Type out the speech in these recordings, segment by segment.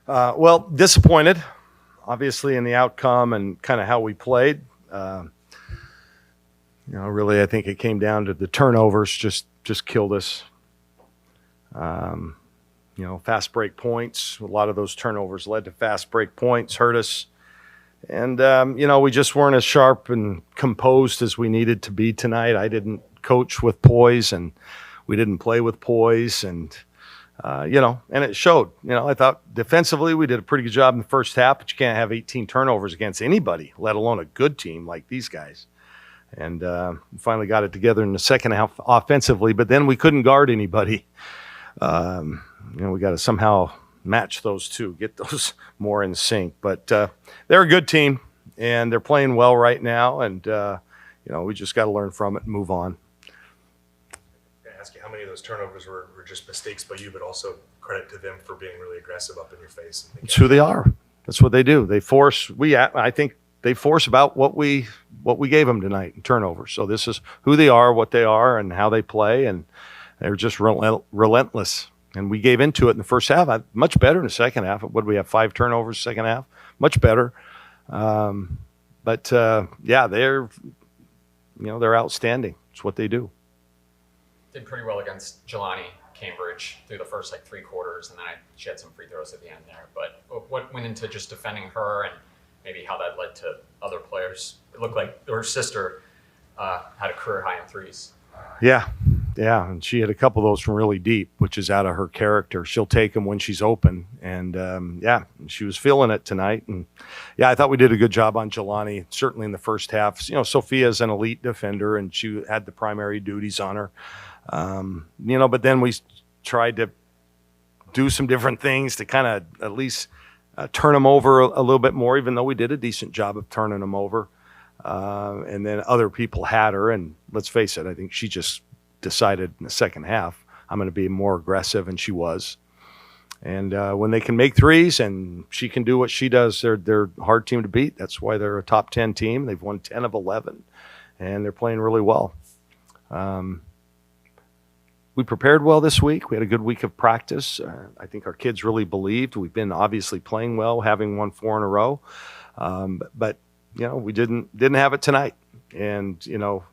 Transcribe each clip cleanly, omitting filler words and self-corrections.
Well, disappointed, obviously, in the outcome and kind of how we played. Really, I think it came down to the turnovers just killed us. Fast break points. A lot of those turnovers led to fast break points, hurt us. And, we just weren't as sharp and composed as we needed to be tonight. I didn't coach with poise, and we didn't play with poise. And it showed. I thought defensively we did a pretty good job in the first half, but you can't have 18 turnovers against anybody, let alone a good team like these guys. And finally got it together in the second half offensively, but then we couldn't guard anybody. We got to somehow match those two, get those more in sync. But they're a good team, and they're playing well right now, and we just got to learn from it and move on. Ask you how many of those turnovers were just mistakes by you, but also credit to them for being really aggressive up in your face. It's who they are. That's what they do. They force. I think they force about what we gave them tonight in turnovers. So this is who they are, what they are, and how they play, and they're just relentless. And we gave into it in the first half. Much better in the second half. What did we have? 5 turnovers second half. Much better. But they're outstanding. It's what they do. Did pretty well against Jelani Cambridge through the first 3 quarters, and then she had some free throws at the end there. But what went into just defending her, and maybe how that led to other players? It looked like her sister had a career high in threes. Yeah, and she had a couple of those from really deep, which is out of her character. She'll take them when she's open, and she was feeling it tonight. And I thought we did a good job on Jelani, certainly in the first half. Sophia's an elite defender, and she had the primary duties on her. But then we tried to do some different things to kind of at least turn them over a little bit more, even though we did a decent job of turning them over. And then other people had her, and let's face it, I think she just decided in the second half, I'm going to be more aggressive, and she was. And when they can make threes and she can do what she does, they're a hard team to beat. That's why they're a top 10 team. They've won 10 of 11, and they're playing really well. We prepared well this week. We had a good week of practice. I think our kids really believed. We've been obviously playing well, having won 4 in a row. But we didn't have it tonight. And,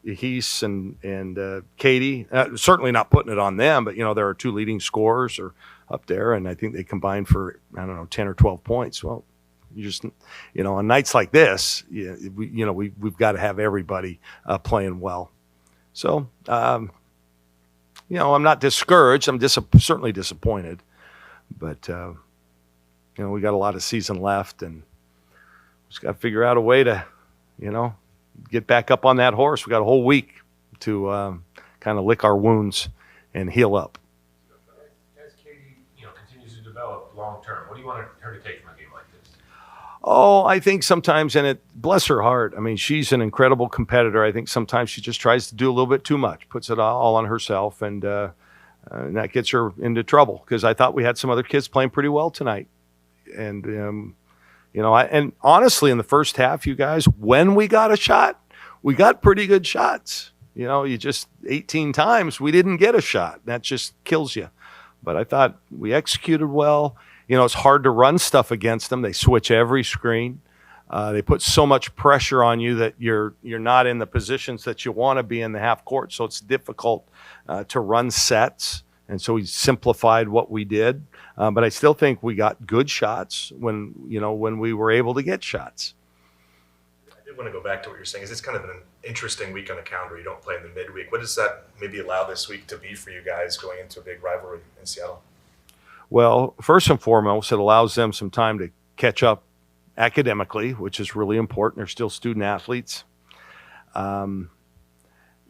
Heath and Katie, certainly not putting it on them, but, there are 2 leading scorers are up there, and I think they combined for, 10 or 12 points. Well, you just, on nights like this, we've got to have everybody playing well. So, I'm not discouraged. I'm certainly disappointed. But, we got a lot of season left, and just got to figure out a way to, get back up on that horse. We got a whole week to kind of lick our wounds and heal up. As Katie, continues to develop long term, what do you want her to take from a game like this? Oh, I think sometimes, and bless her heart, I mean, she's an incredible competitor. I think sometimes she just tries to do a little bit too much, puts it all on herself, and that gets her into trouble, because I thought we had some other kids playing pretty well tonight. And, and honestly, in the first half, you guys, when we got a shot, we got pretty good shots. You just 18 times we didn't get a shot. That just kills you. But I thought we executed well. It's hard to run stuff against them. They switch every screen. They put so much pressure on you that you're not in the positions that you want to be in the half court. So it's difficult to run sets. And so we simplified what we did. But I still think we got good shots when we were able to get shots. I did want to go back to what you're saying. Is this kind of an interesting week on the calendar? You don't play in the midweek. What does that maybe allow this week to be for you guys going into a big rivalry in Seattle? Well, first and foremost, it allows them some time to catch up academically, which is really important. They're still student athletes.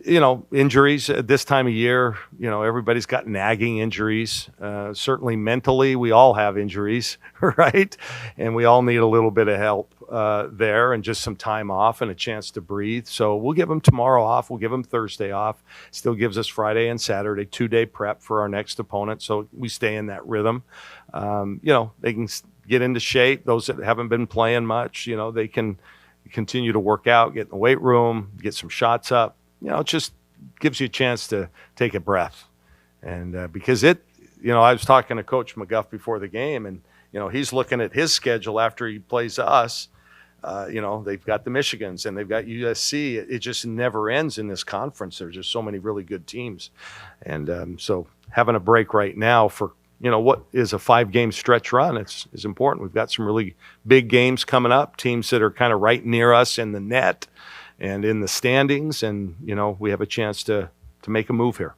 Injuries at this time of year, everybody's got nagging injuries. Certainly mentally, we all have injuries, right? And we all need a little bit of help there, and just some time off and a chance to breathe. So we'll give them tomorrow off. We'll give them Thursday off. Still gives us Friday and Saturday, 2-day prep for our next opponent. So we stay in that rhythm. They can get into shape. Those that haven't been playing much, they can continue to work out, get in the weight room, get some shots up. It just gives you a chance to take a breath. And because I was talking to Coach McGuff before the game, and, he's looking at his schedule after he plays us. They've got the Michigans and they've got USC. It just never ends in this conference. There's just so many really good teams. And so having a break right now for, what is a 5-game stretch run is important. We've got some really big games coming up, teams that are kind of right near us in the net and in the standings. And, we have a chance to make a move here.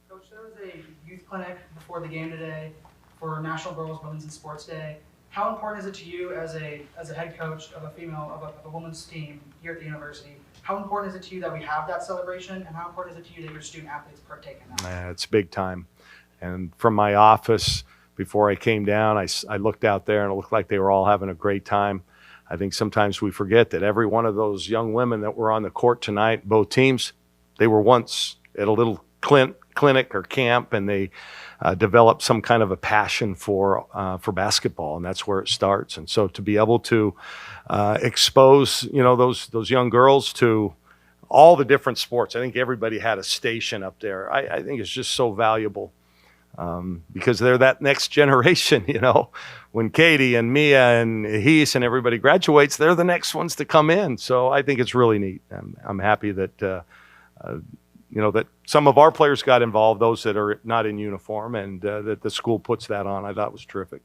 Coach, there was a youth clinic before the game today for National Girls, Women's, and Sports Day. How important is it to you as a head coach of a women's team here at the university? How important is it to you that we have that celebration, and how important is it to you that your student athletes partake in that? It's big time. And from my office, before I came down, I looked out there and it looked like they were all having a great time. I think sometimes we forget that every one of those young women that were on the court tonight, both teams, they were once at a little clinic or camp, and they developed some kind of a passion for basketball, and that's where it starts. And so to be able to expose those young girls to all the different sports, I think everybody had a station up there. I think it's just so valuable because they're that next generation. When Katie and Mia and Heath and everybody graduates, they're the next ones to come in. So I think it's really neat. I'm happy that that some of our players got involved, those that are not in uniform, and that the school puts that on. I thought was terrific.